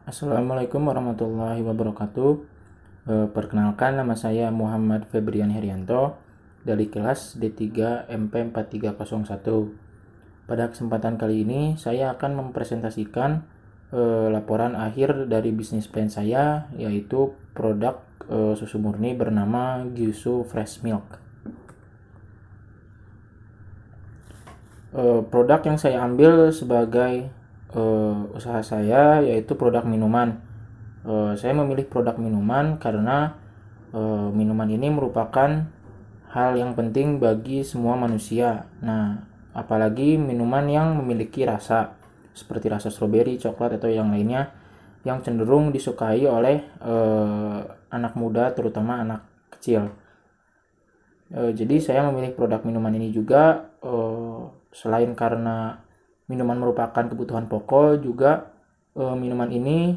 Assalamualaikum warahmatullahi wabarakatuh. Perkenalkan, nama saya Muhammad Febrian Herianto dari kelas D3 MP4301. Pada kesempatan kali ini saya akan mempresentasikan laporan akhir dari bisnis plan saya, yaitu produk susu murni bernama Gyusu Fresh Milk. Produk yang saya ambil sebagai usaha saya yaitu produk minuman. Saya memilih produk minuman karena minuman ini merupakan hal yang penting bagi semua manusia. Nah, apalagi minuman yang memiliki rasa seperti rasa stroberi, coklat atau yang lainnya yang cenderung disukai oleh anak muda, terutama anak kecil. Jadi saya memilih produk minuman ini juga selain karena minuman merupakan kebutuhan pokok, juga minuman ini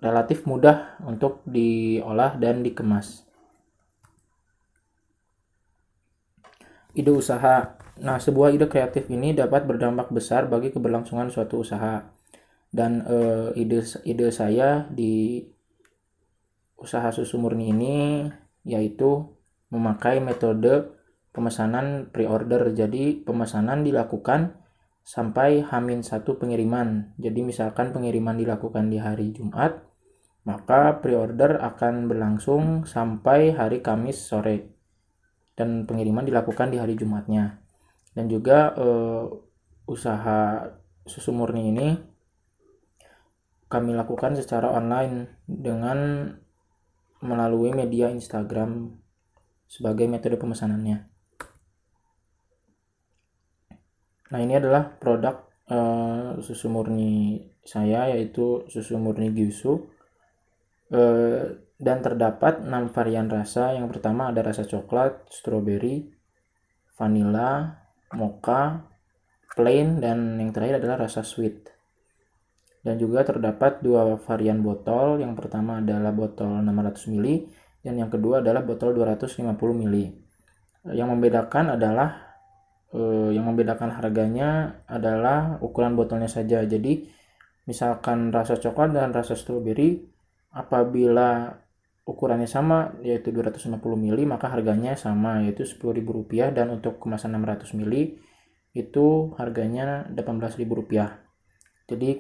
relatif mudah untuk diolah dan dikemas. Ide usaha. Nah, sebuah ide kreatif ini dapat berdampak besar bagi keberlangsungan suatu usaha. Dan ide saya di usaha susu murni ini yaitu memakai metode pemesanan pre-order. Jadi pemesanan dilakukan sampai H-1 pengiriman. Jadi misalkan pengiriman dilakukan di hari Jumat, maka pre-order akan berlangsung sampai hari Kamis sore dan pengiriman dilakukan di hari Jumatnya. Dan juga usaha susu murni ini kami lakukan secara online dengan melalui media Instagram sebagai metode pemesanannya. Nah, ini adalah produk susu murni saya, yaitu susu murni Gyusu, dan terdapat 6 varian rasa. Yang pertama ada rasa coklat, strawberry, vanilla, mocha, plain, dan yang terakhir adalah rasa sweet. Dan juga terdapat 2 varian botol. Yang pertama adalah botol 600 ml dan yang kedua adalah botol 250 ml. Yang membedakan harganya adalah ukuran botolnya saja. Jadi misalkan rasa coklat dan rasa stroberi, apabila ukurannya sama yaitu 250 ml, maka harganya sama yaitu Rp10.000, dan untuk kemasan 600 ml itu harganya Rp18.000. Jadi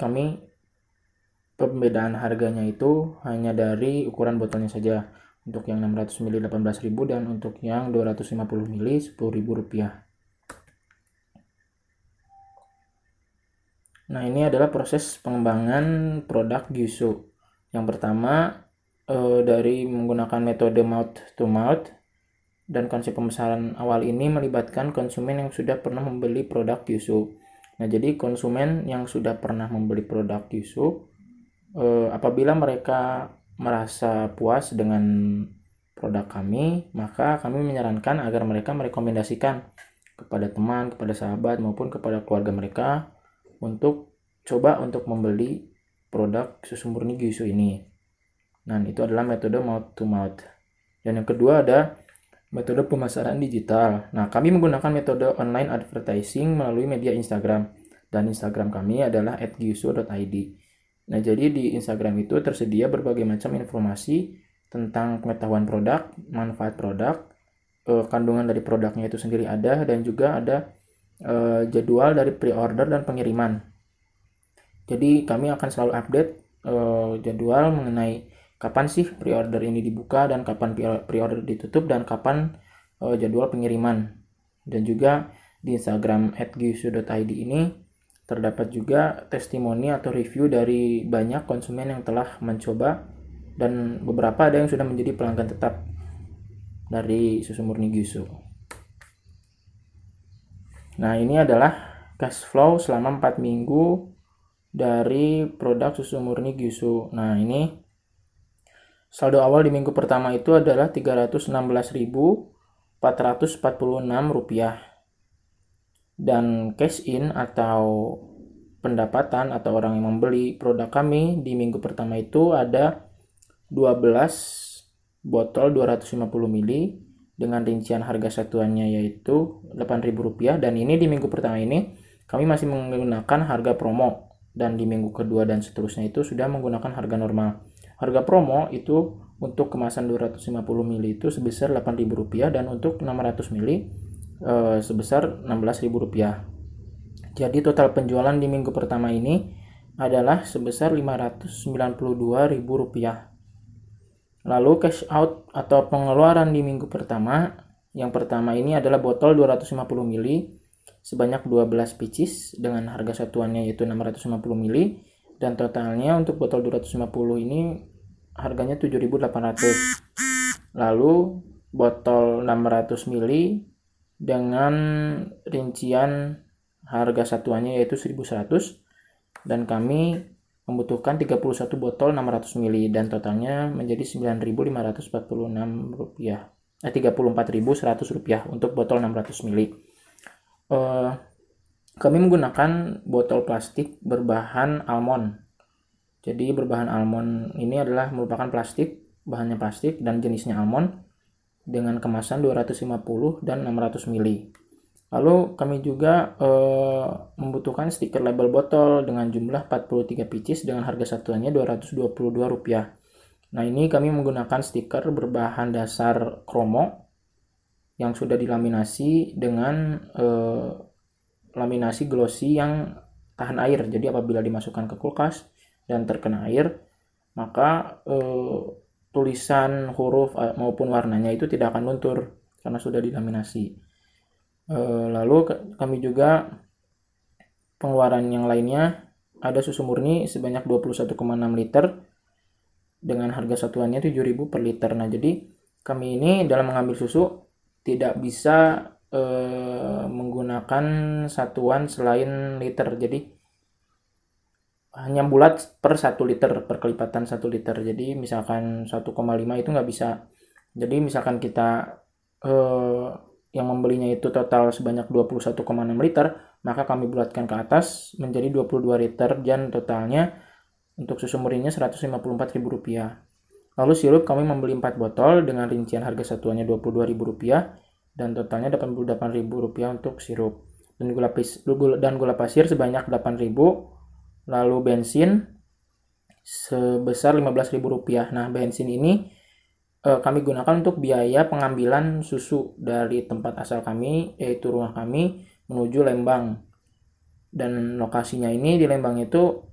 pembedaan harganya itu hanya dari ukuran botolnya saja. Untuk yang 600 ml 18.000 dan untuk yang 250 ml Rp10.000. Nah, ini adalah proses pengembangan produk Gyusu. Yang pertama dari menggunakan metode mouth to mouth, dan konsep pemasaran awal ini melibatkan konsumen yang sudah pernah membeli produk Gyusu. Nah, jadi konsumen yang sudah pernah membeli produk Gyusu, apabila mereka merasa puas dengan produk kami, maka kami menyarankan agar mereka merekomendasikan kepada teman, kepada sahabat, maupun kepada keluarga mereka untuk coba untuk membeli produk susu murni Gyusu ini. Nah, itu adalah metode mouth to mouth. Dan yang kedua ada metode pemasaran digital. Nah, kami menggunakan metode online advertising melalui media Instagram, dan Instagram kami adalah @gyusu.id. Nah, jadi di Instagram itu tersedia berbagai macam informasi tentang pengetahuan produk, manfaat produk, kandungan dari produknya itu sendiri ada, dan juga ada jadwal dari pre-order dan pengiriman. Jadi kami akan selalu update jadwal mengenai kapan sih pre-order ini dibuka dan kapan pre-order ditutup dan kapan jadwal pengiriman. Dan juga di Instagram @gyusu.id ini terdapat juga testimoni atau review dari banyak konsumen yang telah mencoba, dan beberapa ada yang sudah menjadi pelanggan tetap dari susu murni Gyusu. Nah, ini adalah cash flow selama 4 minggu dari produk susu murni Gyusu. Nah, ini saldo awal di minggu pertama itu adalah Rp316.446. Dan cash in atau pendapatan atau orang yang membeli produk kami di minggu pertama itu ada 12 botol 250 ml dengan rincian harga satuannya yaitu Rp8.000. Dan ini di minggu pertama ini kami masih menggunakan harga promo. dan di minggu kedua dan seterusnya itu sudah menggunakan harga normal. Harga promo itu untuk kemasan 250 ml itu sebesar Rp8.000 dan untuk 600 ml sebesar Rp16.000. Jadi total penjualan di minggu pertama ini adalah sebesar Rp592.000. Lalu cash out atau pengeluaran di minggu pertama, yang pertama ini adalah botol 250 ml sebanyak 12 pieces dengan harga satuannya yaitu 650 ml, dan totalnya untuk botol 250 ini harganya 7.800. Lalu botol 600 ml dengan rincian harga satuannya yaitu 1.100, dan kami membutuhkan 31 botol 600 ml dan totalnya menjadi Rp9.546, Rp34.100 untuk botol 600 ml. Kami menggunakan botol plastik berbahan almond. Jadi berbahan almond ini adalah merupakan plastik, bahannya plastik dan jenisnya almond dengan kemasan 250 dan 600 ml. Lalu kami juga membutuhkan stiker label botol dengan jumlah 43 pieces dengan harga satuannya Rp222. Nah, ini kami menggunakan stiker berbahan dasar kromo yang sudah dilaminasi dengan laminasi glossy yang tahan air. Jadi apabila dimasukkan ke kulkas dan terkena air, maka tulisan, huruf maupun warnanya itu tidak akan luntur karena sudah dilaminasi. Lalu kami juga pengeluaran yang lainnya ada susu murni sebanyak 21,6 liter dengan harga satuannya 7.000 per liter. Nah, jadi kami ini dalam mengambil susu tidak bisa menggunakan satuan selain liter. Jadi hanya bulat per 1 liter, per kelipatan 1 liter. Jadi misalkan 1,5 itu nggak bisa. Jadi misalkan kita yang membelinya itu total sebanyak 21,6 liter, maka kami bulatkan ke atas menjadi 22 liter dan totalnya untuk susu murninya Rp154.000. Lalu sirup kami membeli 4 botol dengan rincian harga satuannya Rp22.000 dan totalnya Rp88.000 untuk sirup. Dan gula pasir sebanyak Rp8.000. Lalu bensin sebesar Rp15.000. Nah, bensin ini kami gunakan untuk biaya pengambilan susu dari tempat asal kami, yaitu rumah kami, menuju Lembang. Dan lokasinya ini di Lembang itu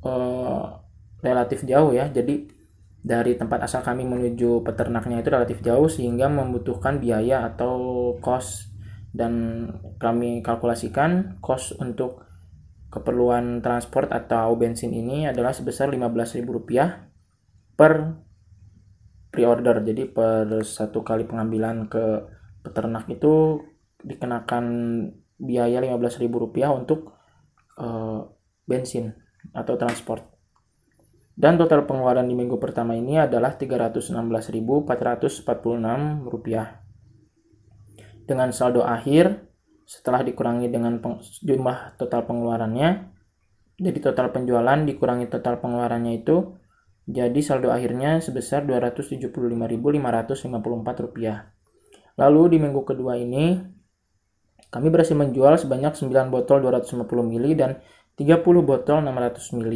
relatif jauh ya. Jadi dari tempat asal kami menuju peternaknya itu relatif jauh sehingga membutuhkan biaya atau cost. Dan kami kalkulasikan cost untuk keperluan transport atau bensin ini adalah sebesar Rp15.000 per pre-order. Jadi per satu kali pengambilan ke peternak itu dikenakan biaya Rp15.000 untuk bensin atau transport. Dan total pengeluaran di minggu pertama ini adalah Rp316.446. Dengan saldo akhir setelah dikurangi dengan jumlah total pengeluarannya, jadi total penjualan dikurangi total pengeluarannya itu, jadi saldo akhirnya sebesar Rp275.554. Lalu di minggu kedua ini kami berhasil menjual sebanyak 9 botol 250 ml dan 30 botol 600 ml.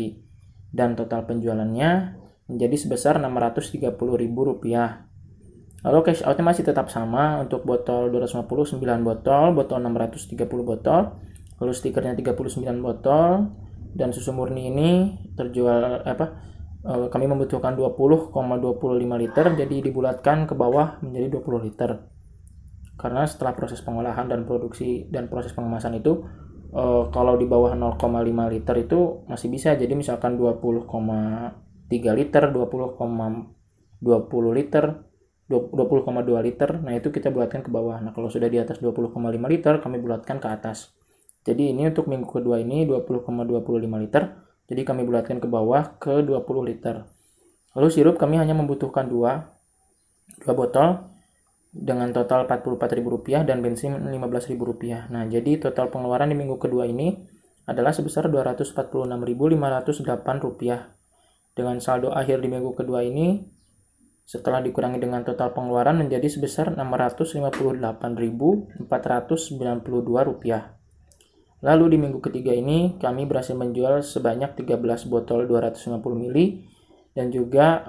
Dan total penjualannya menjadi sebesar Rp630.000. Lalu cash outnya masih tetap sama untuk botol 250 9 botol, botol 630 botol, lalu stikernya 39 botol, dan susu murni ini terjual kami membutuhkan 20,25 liter, jadi dibulatkan ke bawah menjadi 20 liter. Karena setelah proses pengolahan dan produksi dan proses pengemasan itu kalau di bawah 0,5 liter itu masih bisa. Jadi misalkan 20,3 liter, 20,20 liter, 20,2 liter, nah itu kita bulatkan ke bawah. Nah, kalau sudah di atas 20,5 liter, kami bulatkan ke atas. Jadi ini untuk minggu kedua ini 20,25 liter, jadi kami bulatkan ke bawah ke 20 liter. Lalu sirup kami hanya membutuhkan 2 botol dengan total Rp44.000 dan bensin Rp15.000. Nah, jadi total pengeluaran di minggu kedua ini adalah sebesar Rp246.508. Dengan saldo akhir di minggu kedua ini setelah dikurangi dengan total pengeluaran menjadi sebesar Rp658.492. Lalu di minggu ketiga ini kami berhasil menjual sebanyak 13 botol 250 ml dan juga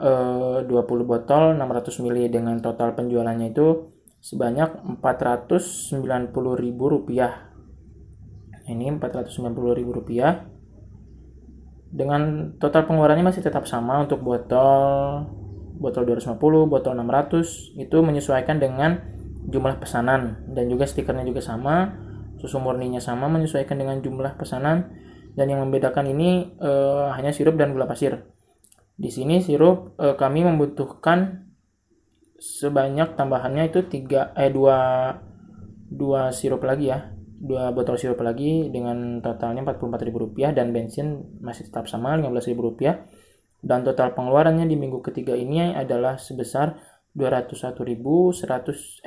20 botol 600 ml dengan total penjualannya itu sebanyak Rp490.000. Ini Rp490.000. Dengan total pengeluarannya masih tetap sama untuk botol 250, botol 600 itu menyesuaikan dengan jumlah pesanan dan juga stikernya juga sama, susu murninya sama menyesuaikan dengan jumlah pesanan, dan yang membedakan ini hanya sirup dan gula pasir. Di sini sirup kami membutuhkan sebanyak tambahannya itu 2 sirup lagi ya, 2 botol sirup lagi dengan totalnya Rp44.000 dan bensin masih tetap sama Rp15.000. Dan total pengeluarannya di minggu ketiga ini adalah sebesar Rp201.776.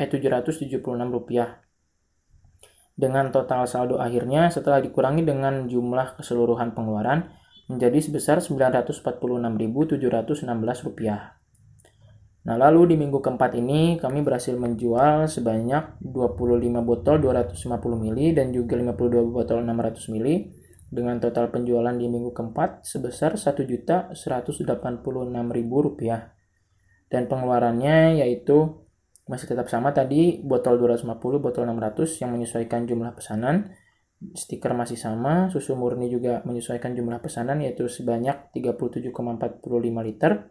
Dengan total saldo akhirnya setelah dikurangi dengan jumlah keseluruhan pengeluaran menjadi sebesar Rp946.716. Nah, lalu di minggu keempat ini kami berhasil menjual sebanyak 25 botol 250 ml dan juga 52 botol 600 ml dengan total penjualan di minggu keempat sebesar Rp1.186.000. Dan pengeluarannya yaitu masih tetap sama tadi, botol 250, botol 600 yang menyesuaikan jumlah pesanan, stiker masih sama, susu murni juga menyesuaikan jumlah pesanan yaitu sebanyak 37,45 liter.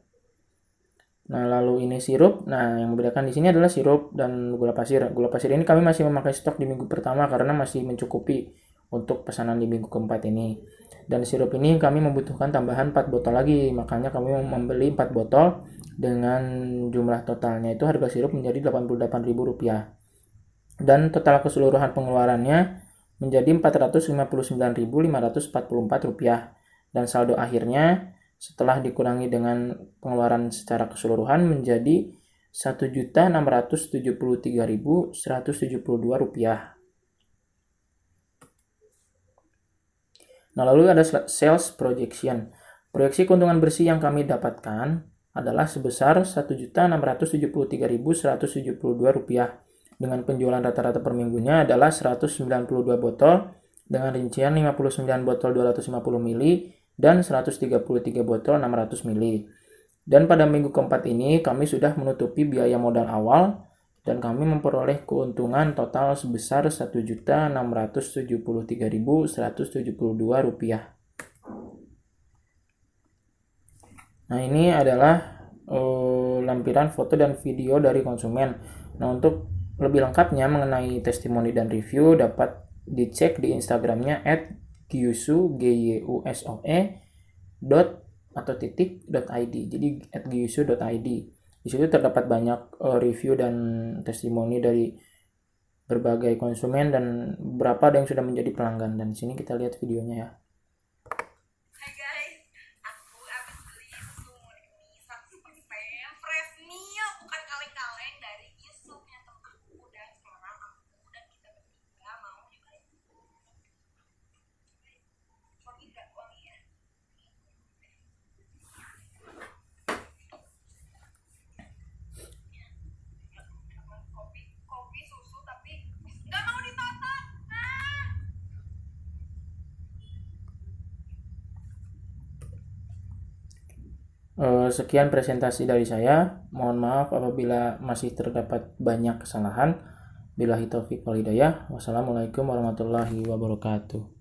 Nah, lalu ini sirup. Nah, yang membedakan di sini adalah sirup dan gula pasir. Gula pasir ini kami masih memakai stok di minggu pertama karena masih mencukupi untuk pesanan di minggu keempat ini. Dan sirup ini kami membutuhkan tambahan 4 botol lagi, makanya kami membeli 4 botol dengan jumlah totalnya itu harga sirup menjadi Rp88.000. Dan total keseluruhan pengeluarannya menjadi Rp459.544. Dan saldo akhirnya setelah dikurangi dengan pengeluaran secara keseluruhan menjadi Rp1.673.172. Nah, lalu ada sales projection. Proyeksi keuntungan bersih yang kami dapatkan adalah sebesar Rp1.673.172 dengan penjualan rata-rata per minggunya adalah 192 botol dengan rincian 59 botol 250 ml dan 133 botol 600 ml. Dan pada minggu keempat ini kami sudah menutupi biaya modal awal dan kami memperoleh keuntungan total sebesar Rp1.673.172. Nah, ini adalah lampiran foto dan video dari konsumen. Nah, untuk lebih lengkapnya mengenai testimoni dan review dapat dicek di Instagramnya @gyusoe.id. Jadi @gyuso.id. Di situ terdapat banyak review dan testimoni dari berbagai konsumen dan beberapa ada yang sudah menjadi pelanggan. Dan di sini kita lihat videonya ya. Hai guys, aku habis beli susu murni 100% fresh milk, bukan kaleng-kaleng, dari Yusu punya temanku, dan sekarang aku dan kita bertiga mau nyobain. Wangi gak? Wangi ya? Kopi susu tapi nggak mau ditotok. Sekian presentasi dari saya. Mohon maaf apabila masih terdapat banyak kesalahan. Billahi taufiq wal hidayah. Wassalamualaikum warahmatullahi wabarakatuh.